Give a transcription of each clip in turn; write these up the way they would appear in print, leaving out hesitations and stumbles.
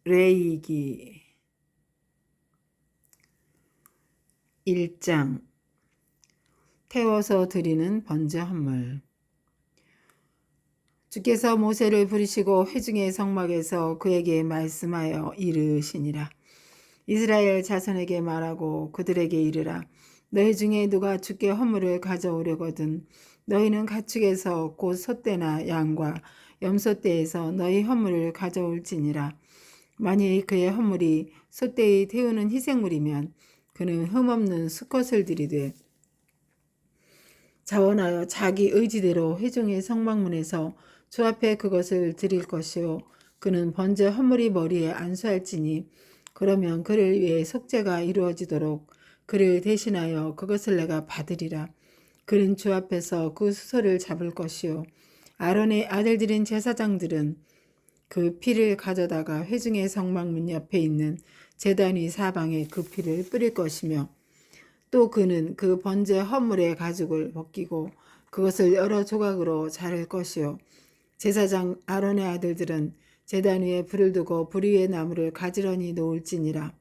레위기 1장 태워서 드리는 번제 헌물. 주께서 모세를 부르시고 회중의 성막에서 그에게 말씀하여 이르시니라. 이스라엘 자손에게 말하고 그들에게 이르라. 너희 중에 누가 주께 헌물을 가져오려거든 너희는 가축에서 곧 소떼나 양과 염소떼에서 너희 헌물을 가져올지니라. 만일 그의 헌물이 소떼의 태우는 희생물이면 그는 흠없는 수컷을 드리되 자원하여 자기 의지대로 회중의 성막문에서 주 앞에 그것을 드릴 것이요 그는 번제 헌물이 머리에 안수할지니 그러면 그를 위해 속죄가 이루어지도록 그를 대신하여 그것을 내가 받으리라. 그는 주 앞에서 그 수소를 잡을 것이요 아론의 아들들인 제사장들은 그 피를 가져다가 회중의 성막문 옆에 있는 제단 위 사방에 그 피를 뿌릴 것이며 또 그는 그 번제 헌물의 가죽을 벗기고 그것을 여러 조각으로 자를 것이요 제사장 아론의 아들들은 제단 위에 불을 두고 불 위에 나무를 가지런히 놓을지니라.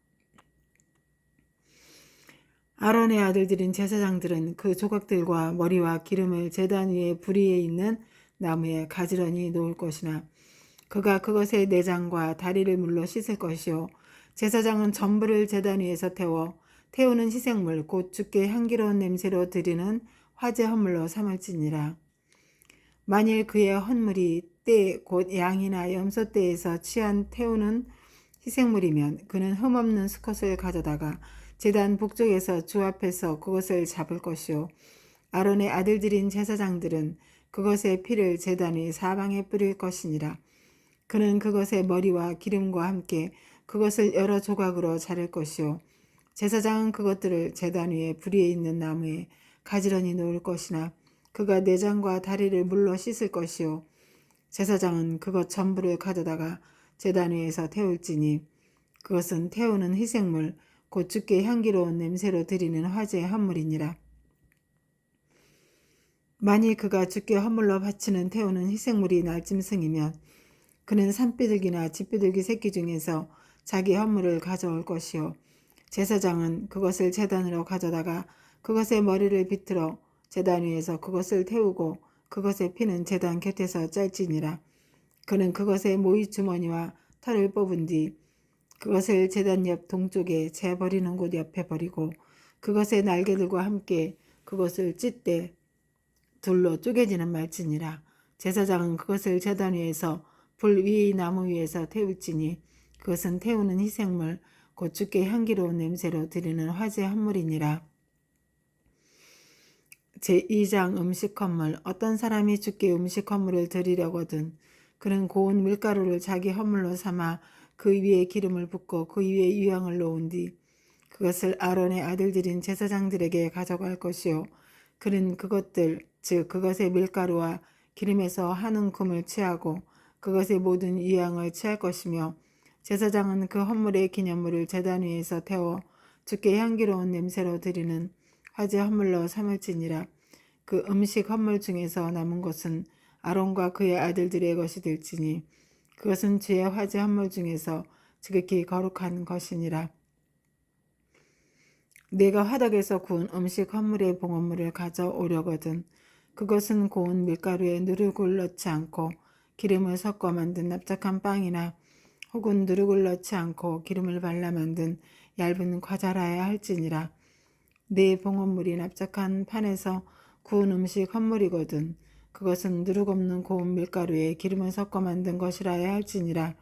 아론의 아들들인 제사장들은 그 조각들과 머리와 기름을 제단 위에 불 위에 있는 나무에 가지런히 놓을 것이나 그가 그것의 내장과 다리를 물로 씻을 것이요 제사장은 전부를 제단 위에서 태우는 희생물 곧 주께 향기로운 냄새로 드리는 화제 헌물로 삼을지니라. 만일 그의 헌물이 떼 곧 양이나 염소떼에서 취한 태우는 희생물이면 그는 흠없는 수컷을 가져다가 제단 북쪽에서 주 앞에서 그것을 잡을 것이요 아론의 아들들인 제사장들은 그것의 피를 제단 위 사방에 뿌릴 것이니라. 그는 그것의 머리와 기름과 함께 그것을 여러 조각으로 자를 것이요 제사장은 그것들을 제단 위에 불 위에 있는 나무에 가지런히 놓을 것이나 그가 내장과 다리를 물로 씻을 것이요 제사장은 그것 전부를 가져다가 제단 위에서 태울지니 그것은 태우는 희생물 곧 주께 향기로운 냄새로 드리는 화제의 헌물이니라. 만일 그가 주께 헌물로 바치는 태우는 희생물이 날짐승이면 그는 산비둘기나 집비둘기 새끼 중에서 자기 헌물을 가져올 것이요 제사장은 그것을 제단으로 가져다가 그것의 머리를 비틀어 제단 위에서 그것을 태우고 그것의 피는 제단 곁에서 짤지니라. 그는 그것의 모이 주머니와 털을 뽑은 뒤 그것을 제단 옆 동쪽에 재 버리는 곳 옆에 버리고 그것의 날개들과 함께 그것을 찢되 둘로 쪼개지는 말지니라. 제사장은 그것을 제단 위에서 불 위의 나무 위에서 태울지니 그것은 태우는 희생물 곧 주께 향기로운 냄새로 드리는 화제 헌물이니라. 제2장 음식 헌물. 어떤 사람이 주께 음식 헌물을 드리려거든 그는 고운 밀가루를 자기 헌물로 삼아 그 위에 기름을 붓고 그 위에 유향을 놓은 뒤 그것을 아론의 아들들인 제사장들에게 가져갈 것이요 그는 그것들 즉 그것의 밀가루와 기름에서 한 움큼을 취하고 그것의 모든 유향을 취할 것이며 제사장은 그 헌물의 기념물을 제단 위에서 태워 주께 향기로운 냄새로 드리는 화제 헌물로 삼을지니라. 그 음식 헌물 중에서 남은 것은 아론과 그의 아들들의 것이 될지니 그것은 주의 화제 헌물 중에서 지극히 거룩한 것이니라. 내가 화덕에서 구운 음식 헌물의 봉헌물을 가져오려거든 그것은 고운 밀가루에 누룩을 넣지 않고 기름을 섞어 만든 납작한 빵이나 혹은 누룩을 넣지 않고 기름을 발라 만든 얇은 과자라야 할지니라. 내 봉헌물이 납작한 판에서 구운 음식 헌물이거든 그것은 누룩 없는 고운 밀가루에 기름을 섞어 만든 것이라야 할지니라.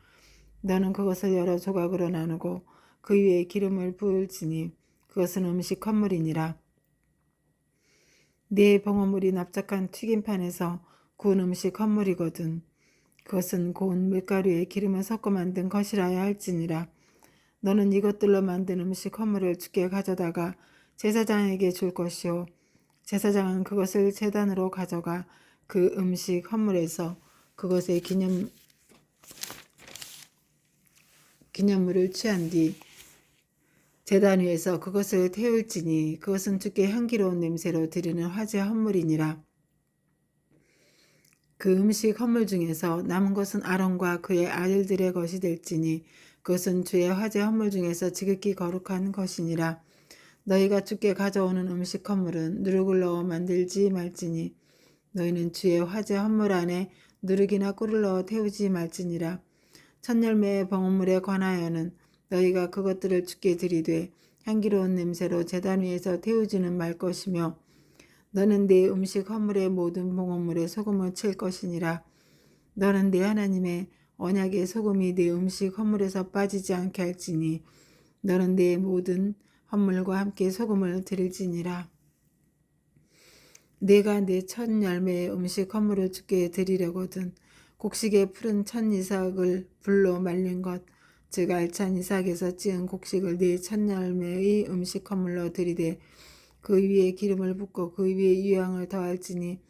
너는 그것을 여러 조각으로 나누고 그 위에 기름을 부을지니 그것은 음식 헌물이니라. 네 봉헌물이 납작한 튀김판에서 구운 음식 헌물이거든 그것은 고운 밀가루에 기름을 섞어 만든 것이라야 할지니라. 너는 이것들로 만든 음식 헌물을 주께 가져다가 제사장에게 줄 것이요 제사장은 그것을 제단으로 가져가 그 음식 헌물에서 그것의 기념물을 취한 뒤 제단 위에서 그것을 태울지니 그것은 주께 향기로운 냄새로 드리는 화제 헌물이니라. 그 음식 헌물 중에서 남은 것은 아론과 그의 아들들의 것이 될지니 그것은 주의 화제 헌물 중에서 지극히 거룩한 것이니라. 너희가 주께 가져오는 음식 헌물은 누룩을 넣어 만들지 말지니 너희는 주의 화제 헌물 안에 누룩이나 꿀을 넣어 태우지 말지니라. 첫 열매의 봉헌물에 관하여는 너희가 그것들을 주께 드리되 향기로운 냄새로 제단 위에서 태우지는 말 것이며 너는 네 음식 헌물의 모든 봉헌물에 소금을 칠 것이니라. 너는 네 하나님의 언약의 소금이 네 음식 헌물에서 빠지지 않게 할지니 너는 네 모든 헌물과 함께 소금을 드릴지니라. 내가 내 첫 열매의 음식 헌물을 주께 드리려거든 곡식에 푸른 첫 이삭을 불로 말린 것 즉 알찬 이삭에서 찌은 곡식을 네 첫 열매의 음식 헌물로 드리되 그 위에 기름을 붓고 그 위에 유향을 더할지니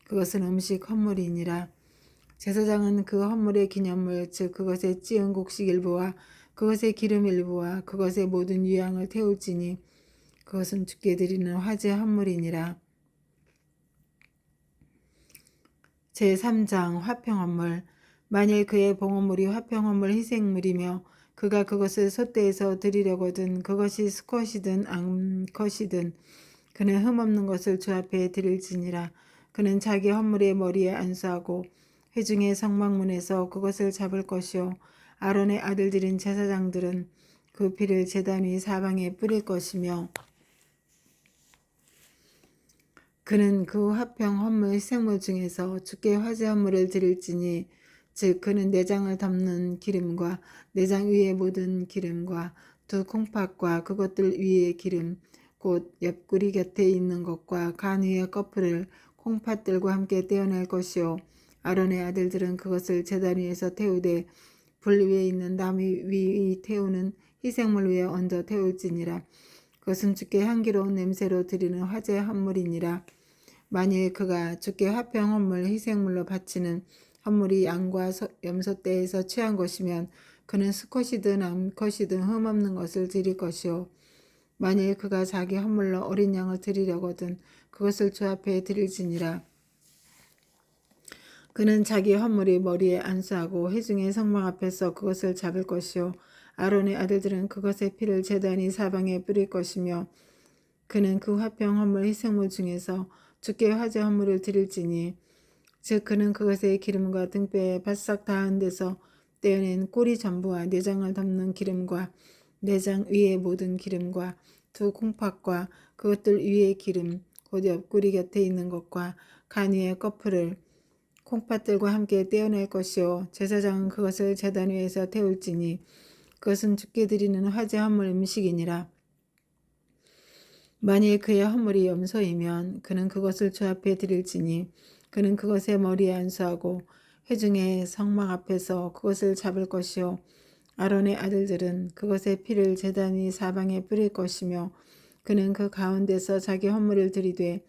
그것은 음식 헌물이니라. 제사장은 그 헌물의 기념물 즉 그것에 찌은 곡식 일부와 그것의 기름 일부와 그것의 모든 유향을 태울지니 그것은 주께 드리는 화제 헌물이니라. 제3장 화평헌물. 만일 그의 봉헌물이 화평헌물 희생물이며 그가 그것을 솥대에서 드리려거든 그것이 수컷이든 암컷이든 그는 흠없는 것을 주 앞에 드릴지니라. 그는 자기 헌물의 머리에 안수하고 회중의 성막문에서 그것을 잡을 것이요 아론의 아들들인 제사장들은 그 피를 제단 위 사방에 뿌릴 것이며 그는 그 화평 헌물 희생물 중에서 주께 화제 헌물을 드릴지니 즉 그는 내장을 덮는 기름과 내장 위의 모든 기름과 두 콩팥과 그것들 위의 기름 곧 옆구리 곁에 있는 것과 간 위의 꺼풀을 콩팥들과 함께 떼어낼 것이요 아론의 아들들은 그것을 제단 위에서 태우되 불 위에 있는 나무 위 태우는 희생물 위에 얹어 태울지니라. 그것은 주께 향기로운 냄새로 드리는 화제 헌물이니라. 만일 그가 주께 화평 헌물 희생물로 바치는 헌물이 양과 염소떼에서 취한 것이면 그는 수컷이든 암컷이든 흠없는 것을 드릴 것이요 만일 그가 자기 헌물로 어린 양을 드리려거든 그것을 주 앞에 드릴지니라. 그는 자기 헌물이 머리에 안수하고 회중의 성막 앞에서 그것을 잡을 것이요 아론의 아들들은 그것의 피를 제단 위 사방에 뿌릴 것이며 그는 그 화평 헌물 희생물 중에서 주께 화제 헌물을 드릴지니 즉 그는 그것의 기름과 등뼈에 바싹 닿은 데서 떼어낸 꼬리 전부와 내장을 덮는 기름과 내장 위의 모든 기름과 두 콩팥과 그것들 위의 기름 곧 옆구리 곁에 있는 것과 간 위의 꺼풀을 콩팥들과 함께 떼어낼 것이요 제사장은 그것을 제단 위에서 태울지니 그것은 주께 드리는 화제 헌물 음식이니라. 만일 그의 헌물이 염소이면 그는 그것을 주 앞에 드릴지니 그는 그것의 머리에 안수하고 회중의 성막 앞에서 그것을 잡을 것이요 아론의 아들들은 그것의 피를 제단 위 사방에 뿌릴 것이며 그는 그 가운데서 자기 헌물을 드리되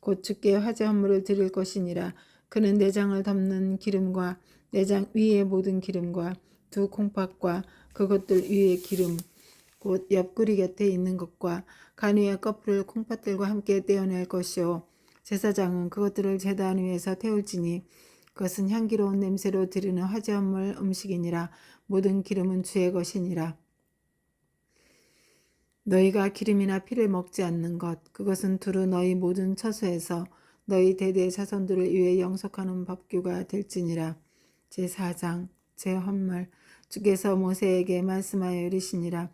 곧 주께 화제 헌물을 드릴 것이니라. 그는 내장을 덮는 기름과 내장 위의 모든 기름과 두 콩팥과 그것들 위의 기름 곧 옆구리 곁에 있는 것과 간 위의 꺼풀을 콩팥들과 함께 떼어낼 것이요 제사장은 그것들을 제단 위에서 태울지니 그것은 향기로운 냄새로 드리는 화제 헌물 음식이니라. 모든 기름은 주의 것이니라. 너희가 기름이나 피를 먹지 않는 것 그것은 두루 너희 모든 처소에서 너희 대대 자손들을 위해 영속하는 법규가 될지니라. 제4장 제헌물. 주께서 모세에게 말씀하여 이르시니라.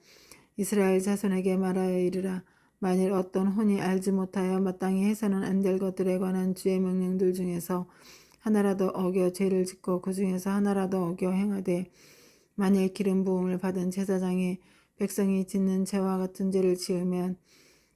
이스라엘 자손에게 말하여 이르라. 만일 어떤 혼이 알지 못하여 마땅히 해서는 안 될 것들에 관한 주의 명령들 중에서 하나라도 어겨 죄를 짓고 그 중에서 하나라도 어겨 행하되 만일 기름 부음을 받은 제사장이 백성이 짓는 죄와 같은 죄를 지으면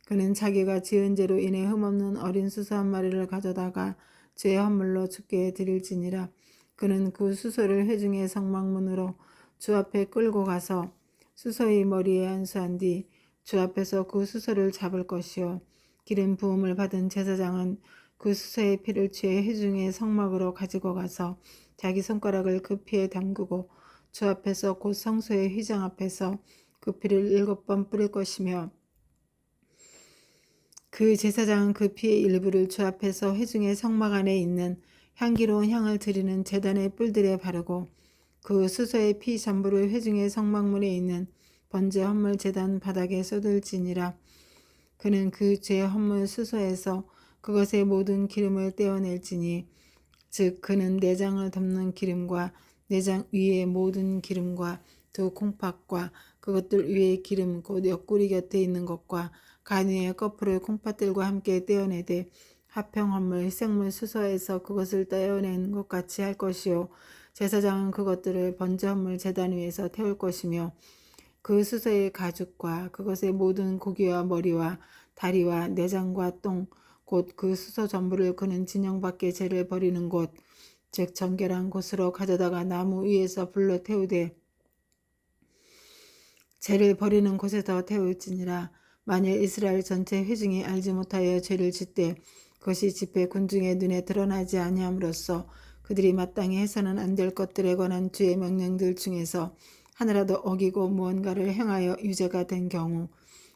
그는 자기가 지은 죄로 인해 흠없는 어린 수소 한 마리를 가져다가 죄 헌물로 주께 드릴지니라. 그는 그 수소를 회중의 성막문으로 주 앞에 끌고 가서 수소의 머리에 안수한 뒤 주 앞에서 그 수소를 잡을 것이요 기름 부음을 받은 제사장은 그 수소의 피를 취해 회중의 성막으로 가지고 가서 자기 손가락을 그 피에 담그고 주 앞에서 곧 성소의 휘장 앞에서 그 피를 7번 뿌릴 것이며 그 제사장은 그 피의 일부를 주 앞에서 회중의 성막 안에 있는 향기로운 향을 드리는 제단의 뿔들에 바르고 그 수소의 피 전부를 회중의 성막문에 있는 번제 헌물 제단 바닥에 쏟을지니라. 그는 그 죄 헌물 수소에서 그것의 모든 기름을 떼어낼지니 즉 그는 내장을 덮는 기름과 내장 위의 모든 기름과 두 콩팥과 그것들 위의 기름 곧 옆구리 곁에 있는 것과 간 위의 거풀을 콩팥들과 함께 떼어내되 화평 헌물 희생물 수소에서 그것을 떼어낸 것 같이 할 것이요 제사장은 그것들을 번제 헌물 제단 위에서 태울 것이며 그 수소의 가죽과 그것의 모든 고기와 머리와 다리와 내장과 똥 곧 그 수소 전부를 그는 진영 밖에 죄를 버리는 곳 즉 정결한 곳으로 가져다가 나무 위에서 불로 태우되 죄를 버리는 곳에서 태울지니라. 만일 이스라엘 전체 회중이 알지 못하여 죄를 짓되 그것이 집회 군중의 눈에 드러나지 아니함으로써 그들이 마땅히 해서는 안 될 것들에 관한 주의 명령들 중에서 하나라도 어기고 무언가를 행하여 유죄가 된 경우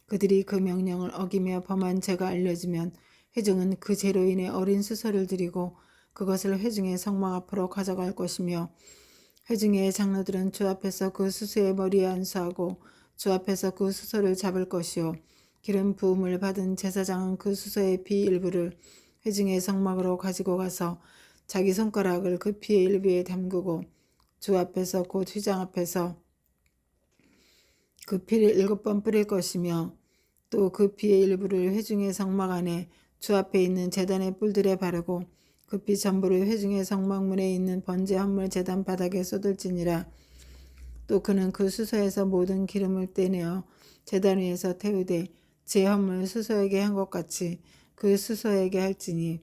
그들이 그 명령을 어기며 범한 죄가 알려지면 회중은 그 죄로 인해 어린 수소를 드리고 그것을 회중의 성막 앞으로 가져갈 것이며 회중의 장로들은 주 앞에서 그 수소의 머리에 안수하고 주 앞에서 그 수소를 잡을 것이요 기름 부음을 받은 제사장은 그 수소의 피 일부를 회중의 성막으로 가지고 가서 자기 손가락을 그 피의 일부에 담그고 주 앞에서 곧 휘장 앞에서 그 피를 7번 뿌릴 것이며 또 그 피의 일부를 회중의 성막 안에 주 앞에 있는 제단의 뿔들에 바르고 그 피 전부를 회중의 성막문에 있는 번제 헌물 제단 바닥에 쏟을지니라. 또 그는 그 수소에서 모든 기름을 떼내어 제단 위에서 태우되 제 헌물 수소에게 한 것 같이 그 수소에게 할지니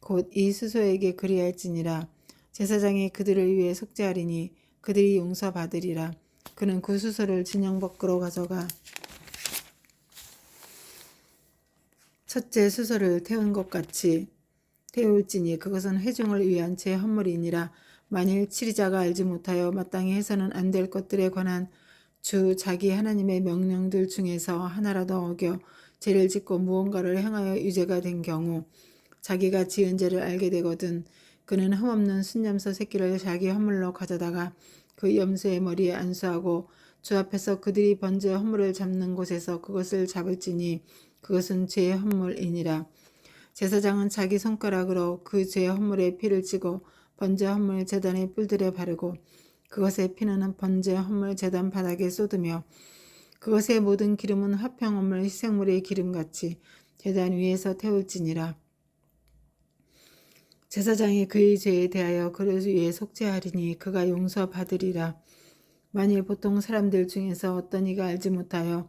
곧 이 수소에게 그리할지니라. 제사장이 그들을 위해 속죄하리니 그들이 용서받으리라. 그는 그 수소를 진영 밖으로 가져가 첫째 수소를 태운 것 같이 태울지니 그것은 회중을 위한 제 헌물이니라. 만일 치리자가 알지 못하여 마땅히 해서는 안 될 것들에 관한 주 자기 하나님의 명령들 중에서 하나라도 어겨 죄를 짓고 무언가를 행하여 유죄가 된 경우 자기가 지은 죄를 알게 되거든 그는 흠없는 순염소 새끼를 자기 헌물로 가져다가 그 염소의 머리에 안수하고 주 앞에서 그들이 번제 헌물을 잡는 곳에서 그것을 잡을지니 그것은 죄의 헌물이니라. 제사장은 자기 손가락으로 그 죄 헌물의 피를 치고 번제 헌물 제단의 뿔들에 바르고 그것의 피는 번제 헌물 제단 바닥에 쏟으며 그것의 모든 기름은 화평 헌물 희생물의 기름같이 제단 위에서 태울지니라. 제사장이 그의 죄에 대하여 그를 위해 속죄하리니 그가 용서받으리라. 만일 보통 사람들 중에서 어떤 이가 알지 못하여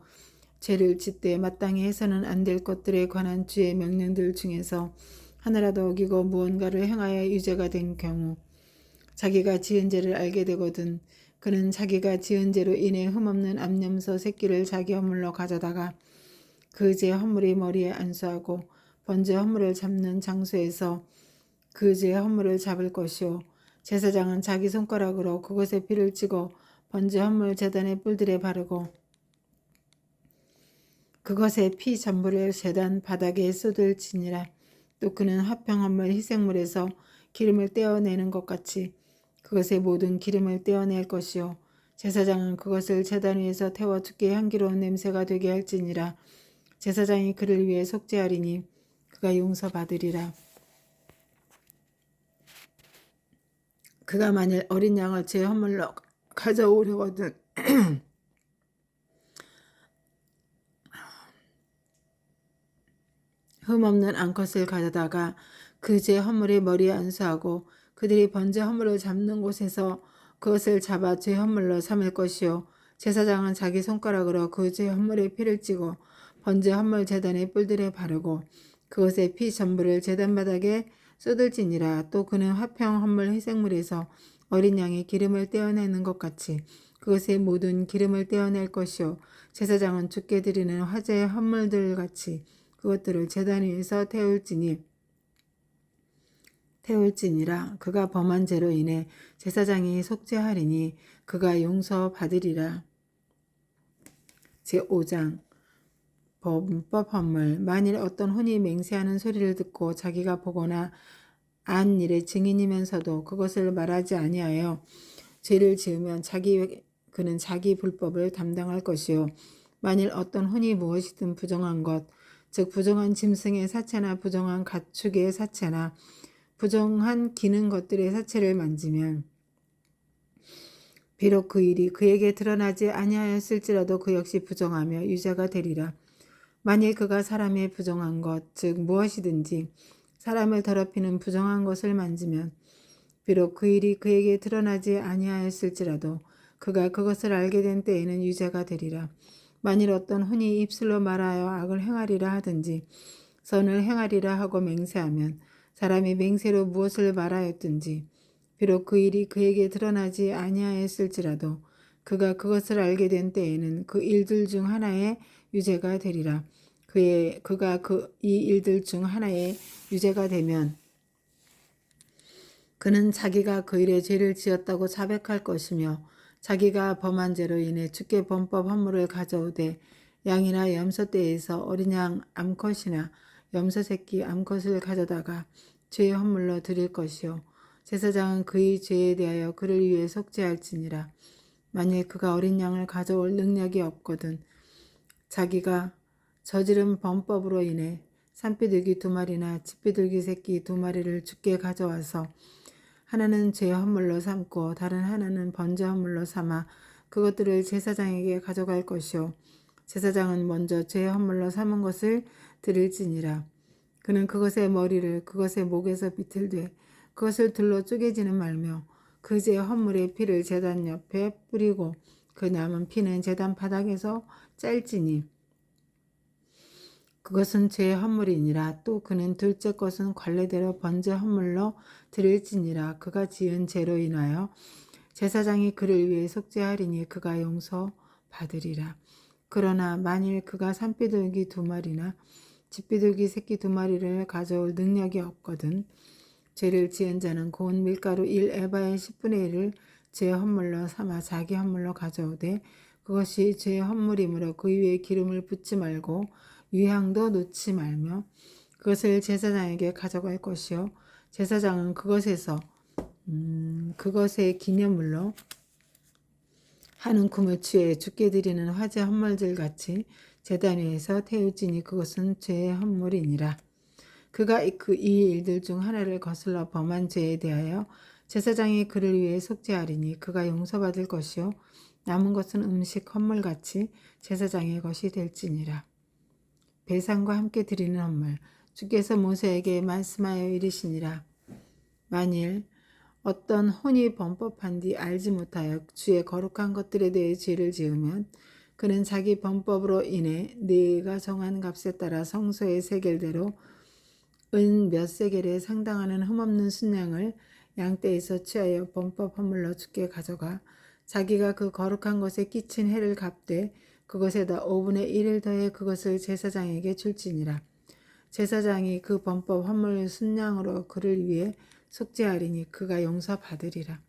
죄를 짓되 마땅히 해서는 안 될 것들에 관한 주의 명령들 중에서 하나라도 어기고 무언가를 행하여 유죄가 된 경우 자기가 지은 죄를 알게 되거든 그는 자기가 지은 죄로 인해 흠없는 암염소 새끼를 자기 헌물로 가져다가 그 죄 헌물의 머리에 안수하고 번제 헌물을 잡는 장소에서 그 죄 헌물을 잡을 것이요 제사장은 자기 손가락으로 그것의 피를 치고 번제 헌물 제단의 뿔들에 바르고 그것의 피 전부를 제단 바닥에 쏟을지니라. 또 그는 화평 헌물 희생물에서 기름을 떼어내는 것 같이 그것의 모든 기름을 떼어낼 것이요 제사장은 그것을 제단 위에서 태워 죽게 향기로운 냄새가 되게 할지니라. 제사장이 그를 위해 속죄하리니 그가 용서받으리라. 그가 만일 어린 양을 제 헌물로 가져오려거든 흠없는 암컷을 가져다가 그 제 헌물의 머리에 안수하고 그들이 번제 헌물을 잡는 곳에서 그것을 잡아 제 헌물로 삼을 것이요 제사장은 자기 손가락으로 그 제 헌물의 피를 찌고 번제 헌물 제단의 뿔들에 바르고 그것의 피 전부를 제단 바닥에 쏟을지니라. 또 그는 화평 헌물 희생물에서 어린 양의 기름을 떼어내는 것 같이 그것의 모든 기름을 떼어낼 것이요 제사장은 주께 드리는 화제의 헌물들 같이 그것들을 제단 위에서 태울지니라. 그가 범한 죄로 인해 제사장이 속죄하리니 그가 용서받으리라. 제5장 범법 헌물. 만일 어떤 혼이 맹세하는 소리를 듣고 자기가 보거나 안 일의 증인이면서도 그것을 말하지 아니하여 죄를 지으면 그는 자기 불법을 담당할 것이요 만일 어떤 혼이 무엇이든 부정한 것, 즉 부정한 짐승의 사체나 부정한 가축의 사체나 부정한 기는 것들의 사체를 만지면 비록 그 일이 그에게 드러나지 아니하였을지라도 그 역시 부정하며 유죄가 되리라. 만일 그가 사람의 부정한 것, 즉 무엇이든지 사람을 더럽히는 부정한 것을 만지면 비록 그 일이 그에게 드러나지 아니하였을지라도 그가 그것을 알게 된 때에는 유죄가 되리라. 만일 어떤 혼이 입술로 말하여 악을 행하리라 하든지 선을 행하리라 하고 맹세하면 사람이 맹세로 무엇을 말하였든지 비록 그 일이 그에게 드러나지 아니하였을지라도 그가 그것을 알게 된 때에는 그 일들 중 하나의 유죄가 되리라. 그가 이 일들 중 하나의 유죄가 되면 그는 자기가 그 일에 죄를 지었다고 자백할 것이며 자기가 범한 죄로 인해 주께 범법 헌물을 가져오되 양이나 염소떼에서 어린 양 암컷이나 염소 새끼 암컷을 가져다가 죄의 헌물로 드릴 것이요 제사장은 그의 죄에 대하여 그를 위해 속죄할지니라. 만일 그가 어린 양을 가져올 능력이 없거든 자기가 저지른 범법으로 인해 산비둘기 2마리나 집비둘기 새끼 2마리를 주께 가져와서 하나는 죄 헌물로 삼고 다른 하나는 번제 헌물로 삼아 그것들을 제사장에게 가져갈 것이요 제사장은 먼저 죄 헌물로 삼은 것을 드릴지니라. 그는 그것의 머리를 그것의 목에서 비틀되 그것을 둘로 쪼개지는 말며 그 죄 헌물의 피를 제단 옆에 뿌리고 그 남은 피는 제단 바닥에서 짤지니 그것은 죄의 헌물이니라. 또 그는 둘째 것은 관례대로 번제 헌물로 드릴지니라. 그가 지은 죄로 인하여 제사장이 그를 위해 속죄하리니 그가 용서받으리라. 그러나 만일 그가 산비둘기 2마리나 집비둘기 새끼 2마리를 가져올 능력이 없거든 죄를 지은 자는 고운 밀가루 1에바의 10분의 1을 죄 헌물로 삼아 자기 헌물로 가져오되 그것이 죄 헌물이므로 그 위에 기름을 붓지 말고 유향도 놓지 말며 그것을 제사장에게 가져갈 것이요 제사장은 그것의 기념물로 한 움큼을 취해 주께 드리는 화제 헌물들 같이 제단 위에서 태울지니 그것은 죄의 헌물이니라. 그가 이 일들 중 하나를 거슬러 범한 죄에 대하여 제사장이 그를 위해 속죄하리니 그가 용서받을 것이요 남은 것은 음식 헌물같이 제사장의 것이 될지니라. 배상과 함께 드리는 헌물 주께서 모세에게 말씀하여 이르시니라. 만일 어떤 혼이 범법한 뒤 알지 못하여 주의 거룩한 것들에 대해 죄를 지으면 그는 자기 범법으로 인해 네가 정한 값에 따라 성소의 세겔대로 은 몇 세겔에 상당하는 흠없는 순양을 양떼에서 취하여 범법 헌물로 주께 가져가 자기가 그 거룩한 것에 끼친 해를 갚되 그것에다 5분의 1을 더해 그것을 제사장에게 줄지니라. 제사장이 그 범법 헌물 순양으로 그를 위해 속죄하리니 그가 용서받으리라.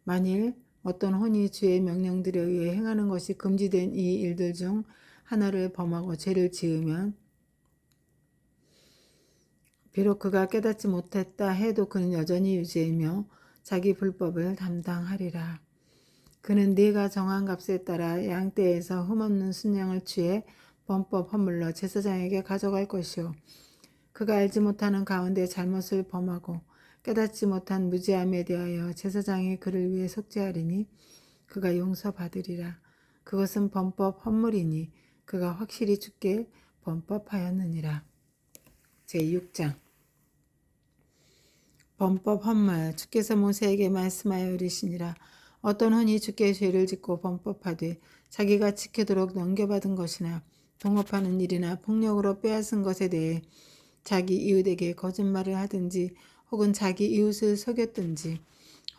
만일 어떤 혼이 주의 명령들에 의해 행하는 것이 금지된 이 일들 중 하나를 범하고 죄를 지으면 비록 그가 깨닫지 못했다 해도 그는 여전히 유죄이며 자기 불법을 담당하리라. 그는 네가 정한 값에 따라 양떼에서 흠없는 순양을 취해 범법 헌물로 제사장에게 가져갈 것이요 그가 알지 못하는 가운데 잘못을 범하고 깨닫지 못한 무지함에 대하여 제사장이 그를 위해 속죄하리니 그가 용서받으리라. 그것은 범법 헌물이니 그가 확실히 주께 범법하였느니라. 제6장 범법 헌물 주께서 모세에게 말씀하여 이르시니라. 어떤 혼이 주께 죄를 짓고 범법하되 자기가 지키도록 넘겨받은 것이나 동업하는 일이나 폭력으로 빼앗은 것에 대해 자기 이웃에게 거짓말을 하든지 혹은 자기 이웃을 속였든지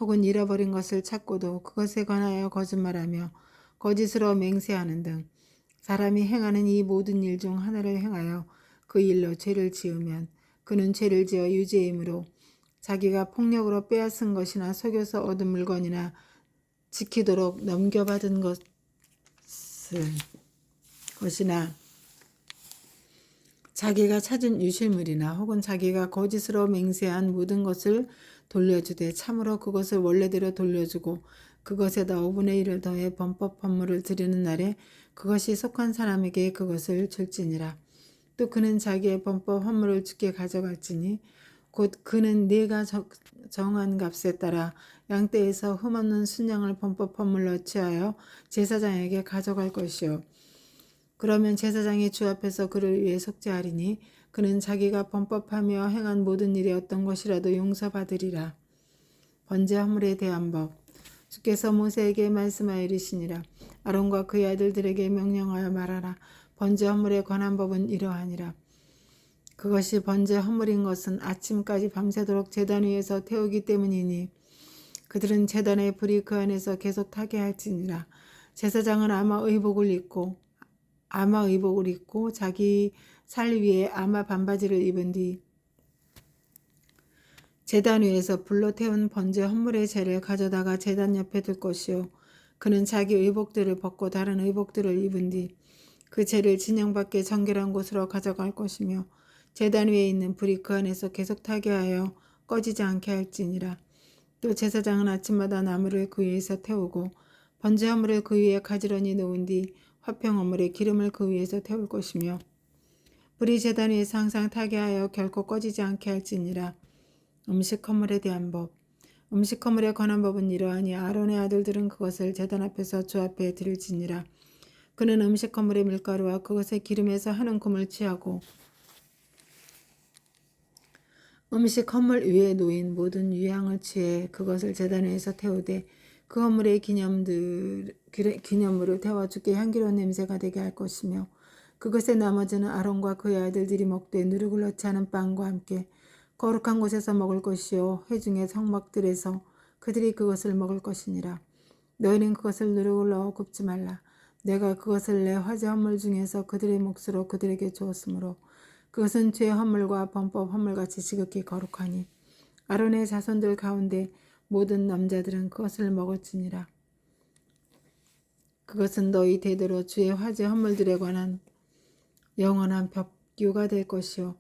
혹은 잃어버린 것을 찾고도 그것에 관하여 거짓말하며 거짓으로 맹세하는 등 사람이 행하는 이 모든 일 중 하나를 행하여 그 일로 죄를 지으면 그는 죄를 지어 유죄이므로 자기가 폭력으로 빼앗은 것이나 속여서 얻은 물건이나 지키도록 넘겨받은 것이나 자기가 찾은 유실물이나 혹은 자기가 거짓으로 맹세한 모든 것을 돌려주되 참으로 그것을 원래대로 돌려주고 그것에다 5분의 1을 더해 범법 헌물을 드리는 날에 그것이 속한 사람에게 그것을 줄지니라. 또 그는 자기의 범법 헌물을 주께 가져갈지니 곧 그는 네가 정한 값에 따라 양떼에서 흠없는 순양을 범법 헌물로 취하여 제사장에게 가져갈 것이요. 그러면 제사장이 주 앞에서 그를 위해 속죄하리니 그는 자기가 범법하며 행한 모든 일의 어떤 것이라도 용서받으리라. 번제 헌물에 대한 법. 주께서 모세에게 말씀하여 이르시니라. 아론과 그의 아들들에게 명령하여 말하라. 번제 헌물에 관한 법은 이러하니라. 그것이 번제 헌물인 것은 아침까지 밤새도록 제단 위에서 태우기 때문이니 그들은 제단의 불이 그 안에서 계속 타게 할지니라. 제사장은 아마 의복을 입고 자기 살 위에 아마 반바지를 입은 뒤 제단 위에서 불로 태운 번제 헌물의 재를 가져다가 제단 옆에 둘 것이요. 그는 자기 의복들을 벗고 다른 의복들을 입은 뒤 그 재를 진영 밖에 정결한 곳으로 가져갈 것이며 제단 위에 있는 불이 그 안에서 계속 타게 하여 꺼지지 않게 할지니라. 또 제사장은 아침마다 나무를 그 위에서 태우고 번제 헌물을 그 위에 가지런히 놓은 뒤 화평 헌물에 기름을 그 위에서 태울 것이며 불이 제단 위에서 항상 타게 하여 결코 꺼지지 않게 할지니라. 음식 헌물에 대한 법. 음식 헌물에 관한 법은 이러하니 아론의 아들들은 그것을 제단 앞에서 주 앞에 드릴지니라. 그는 음식 헌물의 밀가루와 그것의 기름에서 한 움큼을 취하고 음식 헌물 위에 놓인 모든 유향을 취해 그것을 제단 위에서 태우되 그 헌물의 기념물을 태워 주께 향기로운 냄새가 되게 할 것이며 그것의 나머지는 아론과 그의 아들들이 먹되 누룩을 넣지 않은 빵과 함께 거룩한 곳에서 먹을 것이요 회중의 성막들에서 그들이 그것을 먹을 것이니라. 너희는 그것을 누룩을 넣어 굽지 말라. 내가 그것을 내 화제 헌물 중에서 그들의 몫으로 그들에게 주었으므로 그것은 죄 헌물과 범법 헌물같이 지극히 거룩하니 아론의 자손들 가운데 모든 남자들은 그것을 먹을지니라. 그것은 너희 대대로 주의 화제 헌물들에 관한 영원한 법규가 될 것이요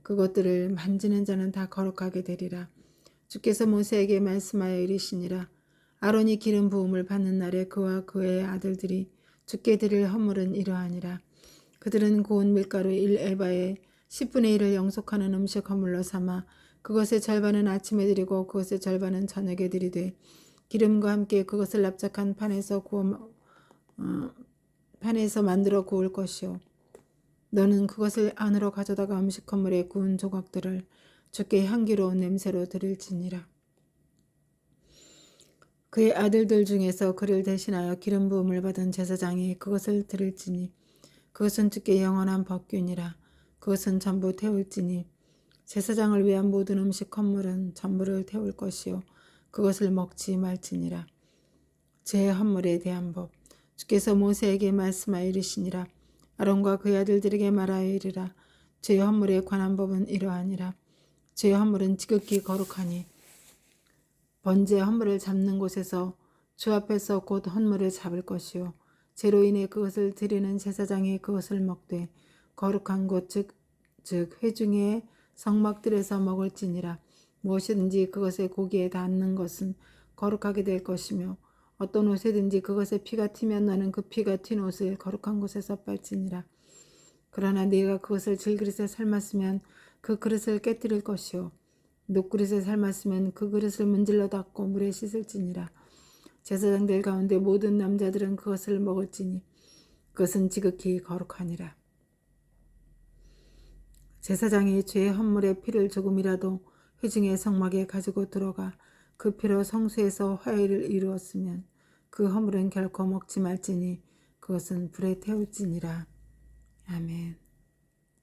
그것들을 만지는 자는 다 거룩하게 되리라. 주께서 모세에게 말씀하여 이르시니라. 아론이 기름 부음을 받는 날에 그와 그의 아들들이 주께 드릴 헌물은 이러하니라. 그들은 고운 밀가루 1에바에 10분의 1을 영속하는 음식 헌물로 삼아 그것의 절반은 아침에 드리고 그것의 절반은 저녁에 드리되 기름과 함께 그것을 납작한 판에서 만들어 구울 것이요. 너는 그것을 안으로 가져다가 음식 헌물에 구운 조각들을 주께 향기로운 냄새로 드릴지니라. 그의 아들들 중에서 그를 대신하여 기름 부음을 받은 제사장이 그것을 드릴지니 그것은 주께 영원한 법규니라. 그것은 전부 태울지니 제사장을 위한 모든 음식 헌물은 전부를 태울 것이요 그것을 먹지 말지니라. 제 헌물에 대한 법. 주께서 모세에게 말씀하여 이르시니라. 아론과 그의 아들들에게 말하여 이르라. 제 헌물에 관한 법은 이러하니라. 제 헌물은 지극히 거룩하니 번제 헌물을 잡는 곳에서 주 앞에서 곧 헌물을 잡을 것이요 죄로 인해 그것을 드리는 제사장이 그것을 먹되 거룩한 곳 즉 회중의 성막들에서 먹을지니라. 무엇이든지 그것의 고기에 닿는 것은 거룩하게 될 것이며 어떤 옷에든지 그것의 피가 튀면 너는 그 피가 튄 옷을 거룩한 곳에서 빨지니라. 그러나 네가 그것을 질그릇에 삶았으면 그 그릇을 깨뜨릴 것이요 녹그릇에 삶았으면 그 그릇을 문질러 닦고 물에 씻을지니라. 제사장들 가운데 모든 남자들은 그것을 먹을지니 그것은 지극히 거룩하니라. 제사장이 죄의 헌물의 피를 조금이라도 회중의 성막에 가지고 들어가 그 피로 성소에서 화해를 이루었으면 그 헌물은 결코 먹지 말지니 그것은 불에 태울지니라. 아멘.